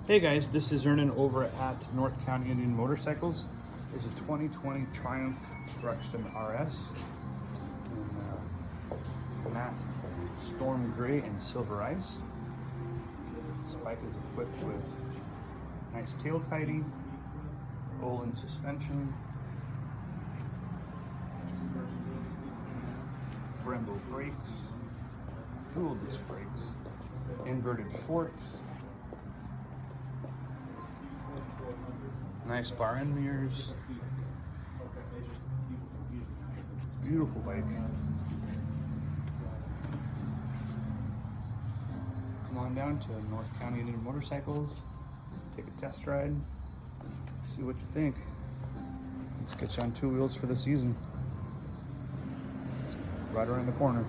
Hey guys, this is Ernan over at North County Indian Motorcycles. There's a 2020 Triumph Thrurxton RS in matte storm gray and silver ice. This bike is equipped with nice tail tidy, Olin suspension, Brembo brakes, dual disc brakes, inverted forks, nice bar end mirrors. Beautiful bike. Come on down to North County Indian Motorcycles, take a test ride, see what you think. Let's get you on two wheels for the season. It's right around the corner.